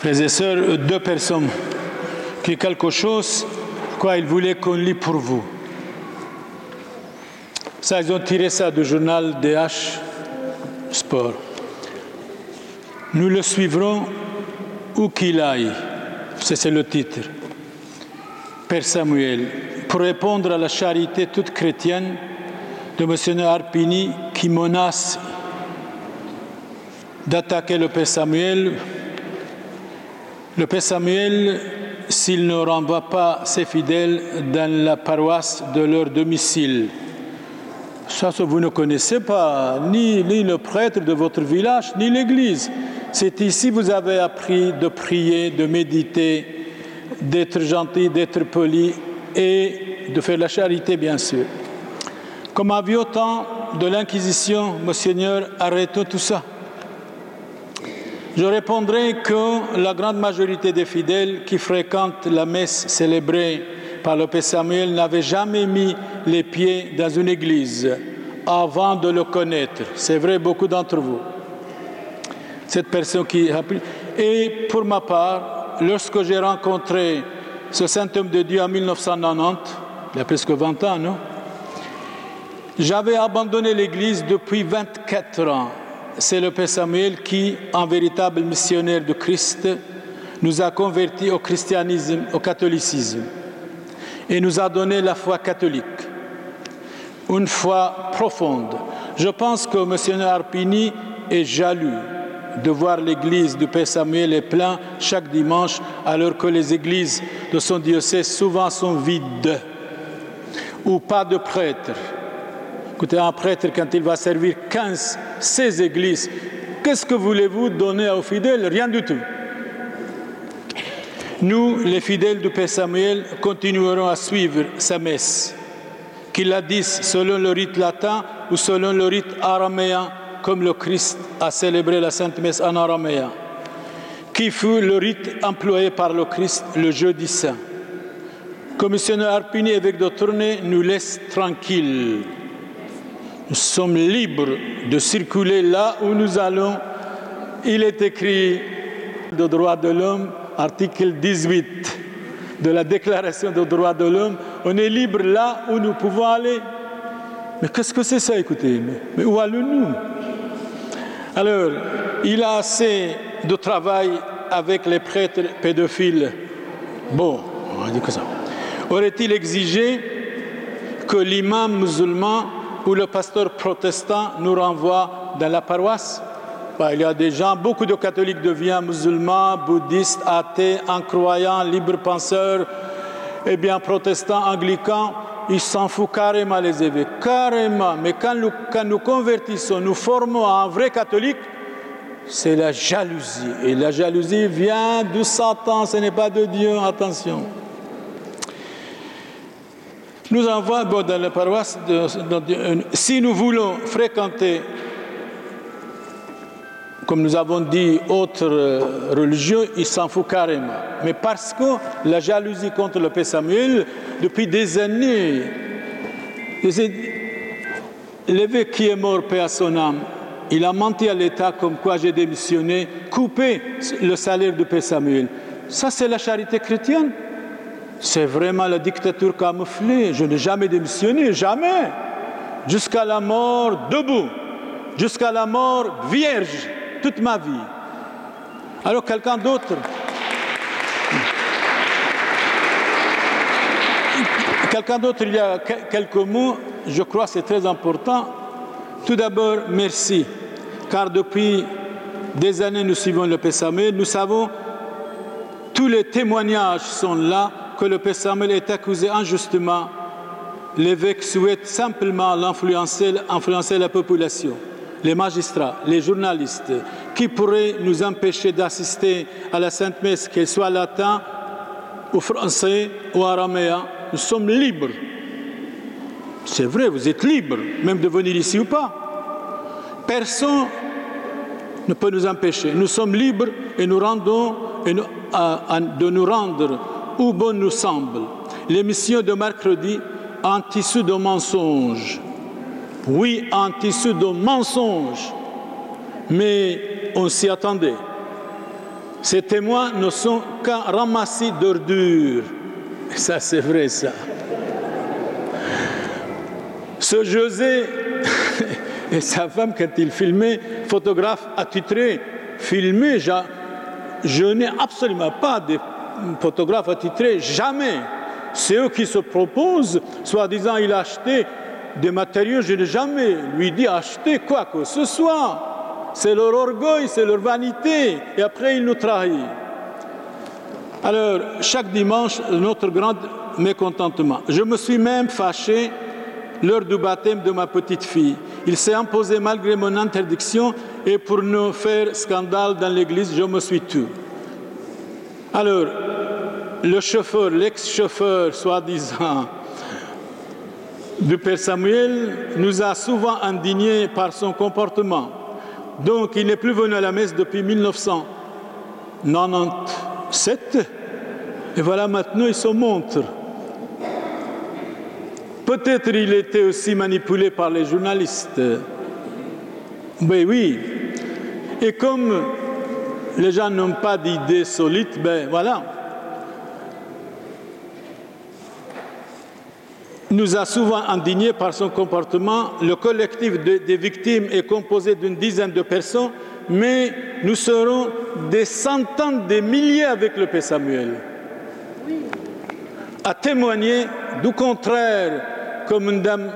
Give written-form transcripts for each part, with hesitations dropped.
Frères et sœurs, deux personnes qui quelque chose, quoi, ils voulaient qu'on lit pour vous. Ça, ils ont tiré ça du journal DH Sport. Nous le suivrons où qu'il aille. C'est le titre. Père Samuel, pour répondre à la charité toute chrétienne de M. Arpini qui menace d'attaquer le Père Samuel. Le Père Samuel, s'il ne renvoie pas ses fidèles dans la paroisse de leur domicile. Ça, vous ne connaissez pas ni le prêtre de votre village, ni l'église. C'est ici que vous avez appris de prier, de méditer, d'être gentil, d'être poli et de faire la charité, bien sûr. Comme à vieux temps de l'Inquisition, Monseigneur, arrêtons tout ça. Je répondrai que la grande majorité des fidèles qui fréquentent la messe célébrée par le Père Samuel n'avaient jamais mis les pieds dans une église avant de le connaître. C'est vrai, beaucoup d'entre vous. Cette personne qui a pris. Et pour ma part, lorsque j'ai rencontré ce saint homme de Dieu en 1990, il y a presque 20 ans, non? J'avais abandonné l'église depuis 24 ans. C'est le Père Samuel qui, en véritable missionnaire de Christ, nous a convertis au christianisme, au catholicisme, et nous a donné la foi catholique, une foi profonde. Je pense que M. Arpini est jaloux de voir l'église du Père Samuel est pleine chaque dimanche, alors que les églises de son diocèse souvent sont vides, ou pas de prêtres. Écoutez, un prêtre, quand il va servir 16 églises, qu'est-ce que voulez-vous donner aux fidèles? Rien du tout. Nous, les fidèles du Père Samuel, continuerons à suivre sa messe, qu'il la dise selon le rite latin ou selon le rite araméen, comme le Christ a célébré la Sainte Messe en araméen, qui fut le rite employé par le Christ le jeudi saint. Commissionnaire Arpini, évêque de Tournai, nous laisse tranquilles. Nous sommes libres de circuler là où nous allons. Il est écrit de droits de l'homme, article 18 de la Déclaration des droits de l'homme. On est libre là où nous pouvons aller. Mais qu'est-ce que c'est ça, écoutez? Mais où allons-nous? Alors, il a assez de travail avec les prêtres pédophiles. Bon, on va dire que ça. Aurait-il exigé que l'imam musulman ou le pasteur protestant nous renvoie dans la paroisse? Il y a des gens, beaucoup de catholiques deviennent musulmans, bouddhistes, athées, incroyants, libres penseurs, et bien protestants, anglicans, ils s'en foutent carrément les évêques, carrément. Mais quand nous convertissons, nous formons un vrai catholique, c'est la jalousie. Et la jalousie vient de Satan, ce n'est pas de Dieu, attention. Nous envoyons dans la paroisse, si nous voulons fréquenter, comme nous avons dit, autres religieux, ils s'en foutent carrément. Mais parce que la jalousie contre le Père Samuel, depuis des années, l'évêque qui est mort, paix à son âme, il a menti à l'État comme quoi j'ai démissionné, coupé le salaire du Père Samuel. Ça, c'est la charité chrétienne. C'est vraiment la dictature camouflée. Je n'ai jamais démissionné, jamais. Jusqu'à la mort, debout. Jusqu'à la mort, vierge, toute ma vie. Alors quelqu'un d'autre. Il y a quelques mots, je crois que c'est très important. Tout d'abord, merci. Car depuis des années, nous suivons le Père Samuel. Nous savons, tous les témoignages sont là, que le Père Samuel est accusé injustement. L'évêque souhaite simplement influencer la population, les magistrats, les journalistes, qui pourraient nous empêcher d'assister à la Sainte Messe, qu'elle soit latin, ou français, ou araméen. Nous sommes libres. C'est vrai, vous êtes libres, même de venir ici ou pas. Personne ne peut nous empêcher. Nous sommes libres et nous rendons, de nous rendre où bon nous semble. L'émission de mercredi, un tissu de mensonges. Oui, un tissu de mensonges. Mais on s'y attendait. Ces témoins ne sont qu'un ramassis d'ordures. Et ça, c'est vrai, ça. Ce José et sa femme, quand ils filmaient, photographe attitré, filmé, je n'ai absolument pas de photographe attitré, jamais. C'est eux qui se proposent, soi-disant il a acheté des matériaux, je n'ai jamais lui dit acheter quoi que ce soit. C'est leur orgueil, c'est leur vanité, et après ils nous trahissent. Alors, chaque dimanche, notre grand mécontentement. Je me suis même fâché lors du baptême de ma petite fille. Il s'est imposé malgré mon interdiction, et pour ne faire scandale dans l'église, je me suis tu. Alors, le chauffeur, l'ex-chauffeur, soi-disant, du Père Samuel, nous a souvent indignés par son comportement. Donc, il n'est plus venu à la messe depuis 1997. Et voilà, maintenant, il se montre. Peut-être il était aussi manipulé par les journalistes. Ben oui. Et comme les gens n'ont pas d'idées solides, ben voilà. Nous a souvent indignés par son comportement. Le collectif des victimes est composé d'une dizaine de personnes, mais nous serons des centaines de milliers avec le Père Samuel. À témoigner du contraire, comme une dame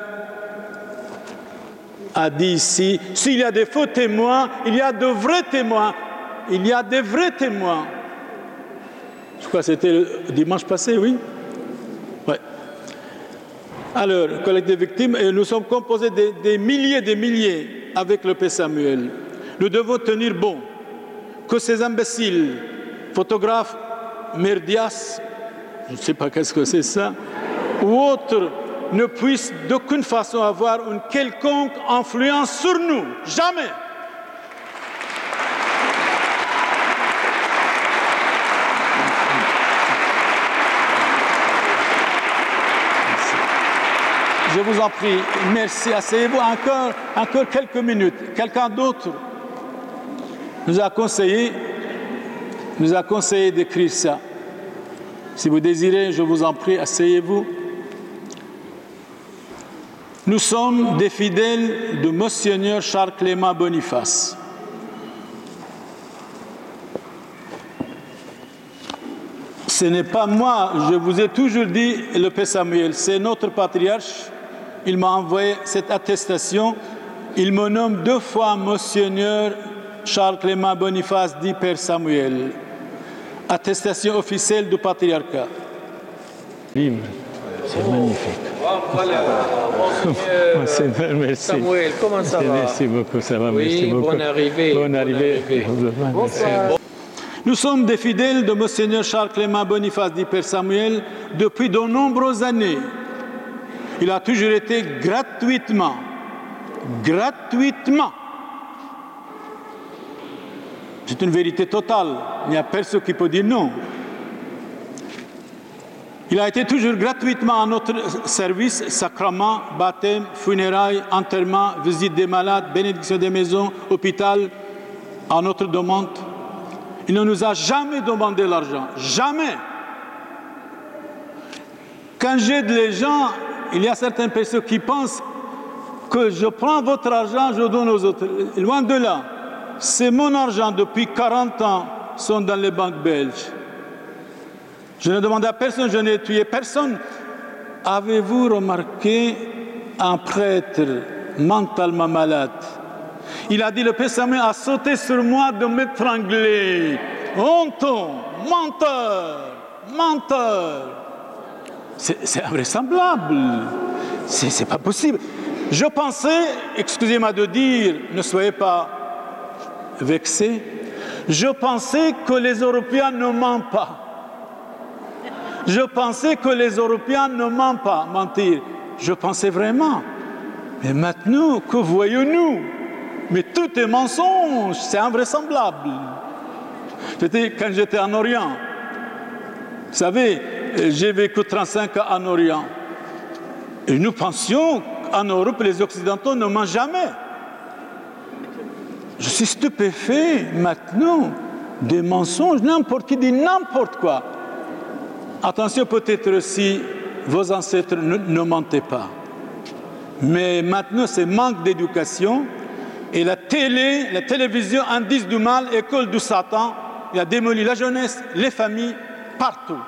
a dit ici, s'il y a des faux témoins, il y a de vrais témoins. Il y a des vrais témoins. Je crois que c'était le dimanche passé, oui. Ouais. Alors, collectif des victimes, et nous sommes composés des milliers avec le Père Samuel. Nous devons tenir bon que ces imbéciles, photographes, merdias, je ne sais pas qu'est-ce que c'est ça, ou autres, ne puissent d'aucune façon avoir une quelconque influence sur nous. Jamais. Je vous en prie, merci. Asseyez-vous encore quelques minutes. Quelqu'un d'autre nous a conseillé d'écrire ça. Si vous désirez, je vous en prie, asseyez-vous. Nous sommes des fidèles de Monseigneur Charles Clément Boniface. Ce n'est pas moi, je vous ai toujours dit, le Père Samuel, c'est notre patriarche. Il m'a envoyé cette attestation. Il me nomme 2 fois Monseigneur Charles Clément Boniface, dit Père Samuel. Attestation officielle du patriarcat. Livre, c'est magnifique. Voilà, Monseigneur Merci. Samuel, comment ça va? Merci beaucoup, ça va, Oui, merci beaucoup. bonne arrivée. Bonne arrivée. Bonsoir. Nous sommes des fidèles de Monseigneur Charles Clément Boniface, dit Père Samuel, depuis de nombreuses années. Il a toujours été gratuitement. C'est une vérité totale. Il n'y a personne qui peut dire non. Il a été toujours gratuitement à notre service, sacrement, baptême, funérailles, enterrement, visite des malades, bénédiction des maisons, hôpital, à notre demande. Il ne nous a jamais demandé l'argent. Jamais. Quand j'aide les gens, il y a certaines personnes qui pensent que je prends votre argent, je donne aux autres. Loin de là. C'est mon argent depuis 40 ans, sont dans les banques belges. Je ne demande à personne, je n'ai tué personne. Avez-vous remarqué un prêtre mentalement malade? Il a dit, le Père Samuel a sauté sur moi de m'étrangler. Honteux, menteur. C'est invraisemblable. C'est pas possible. Je pensais, excusez-moi de dire, ne soyez pas vexés, je pensais que les Européens ne mentent pas. Je pensais que les Européens ne mentent pas, mentir. Je pensais vraiment. Mais maintenant, que voyons-nous? Mais tout est mensonge, c'est invraisemblable. Quand j'étais en Orient, vous savez, j'ai vécu 35 ans en Orient. Et nous pensions qu'en Europe, les Occidentaux ne mentent jamais. Je suis stupéfait maintenant des mensonges, n'importe qui dit n'importe quoi. Attention, peut-être si vos ancêtres ne mentaient pas. Mais maintenant, c'est manque d'éducation. Et la télévision, indice du mal, école du Satan, il a démoli la jeunesse, les familles, partout.